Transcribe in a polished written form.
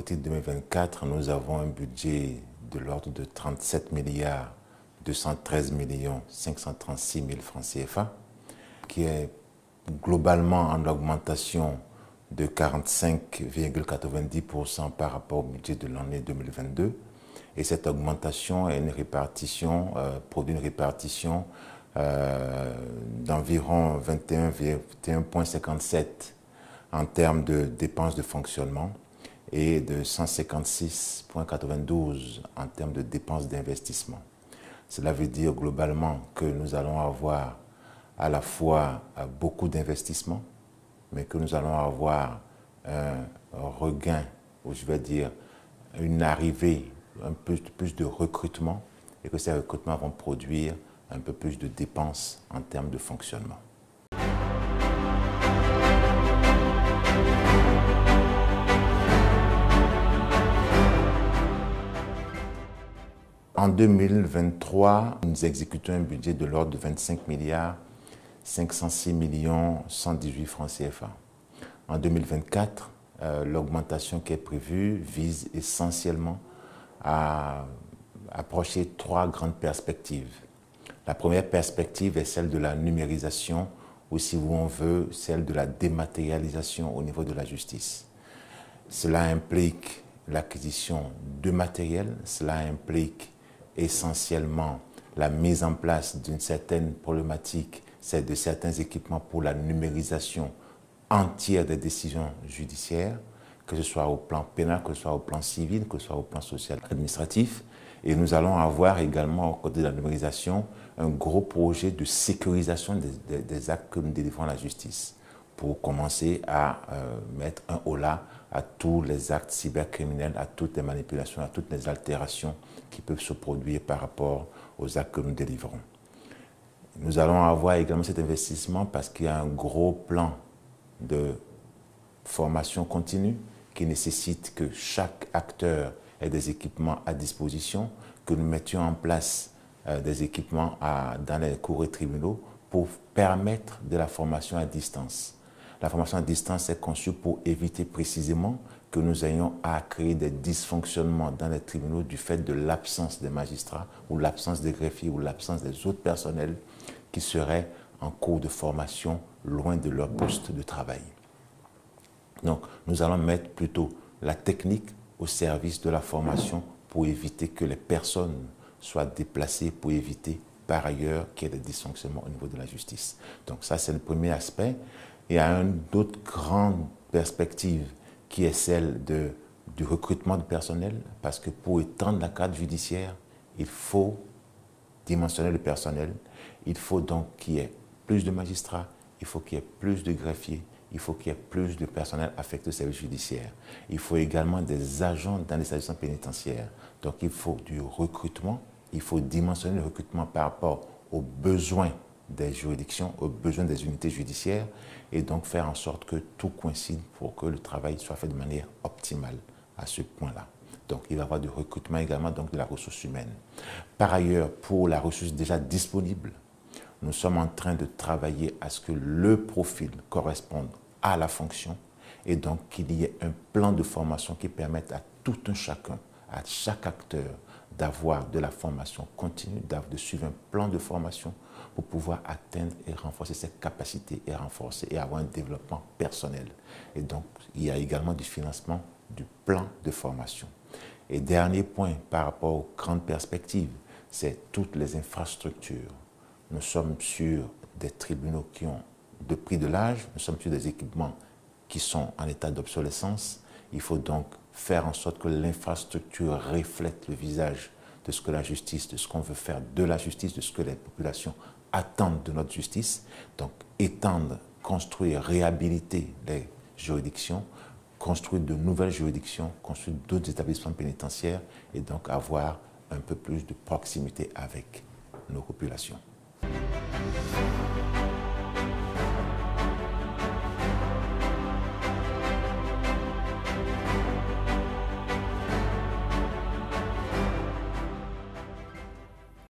politique 2024, nous avons un budget de l'ordre de 37 milliards 213 millions 536 000 francs CFA, qui est globalement en augmentation de 45,90% par rapport au budget de l'année 2022. Et cette augmentation est une répartition, produit une répartition d'environ 21,57 en termes de dépenses de fonctionnement et de 156,92 en termes de dépenses d'investissement. Cela veut dire globalement que nous allons avoir à la fois beaucoup d'investissements, mais que nous allons avoir un regain, ou je vais dire une arrivée, un peu plus de recrutement, et que ces recrutements vont produire un peu plus de dépenses en termes de fonctionnement. En 2023, nous exécutons un budget de l'ordre de 25 milliards 506 millions 118 francs CFA. En 2024, l'augmentation qui est prévue vise essentiellement à approcher trois grandes perspectives. La première perspective est celle de la numérisation, ou si on veut, celle de la dématérialisation au niveau de la justice. Cela implique l'acquisition de matériel, cela implique essentiellement la mise en place d'une certaine problématique, c'est de certains équipements pour la numérisation entière des décisions judiciaires, que ce soit au plan pénal, que ce soit au plan civil, que ce soit au plan social administratif. Et nous allons avoir également, au côté de la numérisation, un gros projet de sécurisation des actes que nous délivrons à la justice, pour commencer à mettre un holà à tous les actes cybercriminels, à toutes les manipulations, à toutes les altérations qui peuvent se produire par rapport aux actes que nous délivrons. Nous allons avoir également cet investissement parce qu'il y a un gros plan de formation continue qui nécessite que chaque acteur ait des équipements à disposition, que nous mettions en place des équipements dans les cours et tribunaux pour permettre de la formation à distance. La formation à distance est conçue pour éviter précisément que nous ayons à créer des dysfonctionnements dans les tribunaux du fait de l'absence des magistrats ou l'absence des greffiers ou l'absence des autres personnels qui seraient en cours de formation loin de leur poste de travail. Donc, nous allons mettre plutôt la technique au service de la formation pour éviter que les personnes soient déplacées, pour éviter par ailleurs qu'il y ait des dysfonctionnements au niveau de la justice. Donc ça, c'est le premier aspect. Il y a une autre grande perspective qui est celle du recrutement de personnel, parce que pour étendre la cadre judiciaire, il faut dimensionner le personnel. Il faut donc qu'il y ait plus de magistrats, il faut qu'il y ait plus de greffiers, il faut qu'il y ait plus de personnel affecté au service judiciaire. Il faut également des agents dans les établissements pénitentiaires. Donc il faut du recrutement, il faut dimensionner le recrutement par rapport aux besoins des juridictions, aux besoins des unités judiciaires, et donc faire en sorte que tout coïncide pour que le travail soit fait de manière optimale à ce point-là. Donc il va y avoir du recrutement également, donc de la ressource humaine. Par ailleurs, pour la ressource déjà disponible, nous sommes en train de travailler à ce que le profil corresponde à la fonction et donc qu'il y ait un plan de formation qui permette à tout un chacun, à chaque acteur, d'avoir de la formation continue, de suivre un plan de formation pour pouvoir atteindre et renforcer ses capacités et renforcer et avoir un développement personnel. Et donc, il y a également du financement du plan de formation. Et dernier point par rapport aux grandes perspectives, c'est toutes les infrastructures. Nous sommes sur des tribunaux qui ont de prix de l'âge, nous sommes sur des équipements qui sont en état d'obsolescence. Il faut donc faire en sorte que l'infrastructure reflète le visage de ce que la justice, de ce qu'on veut faire de la justice, de ce que les populations attendent de notre justice. Donc étendre, construire, réhabiliter les juridictions, construire de nouvelles juridictions, construire d'autres établissements pénitentiaires et donc avoir un peu plus de proximité avec nos populations.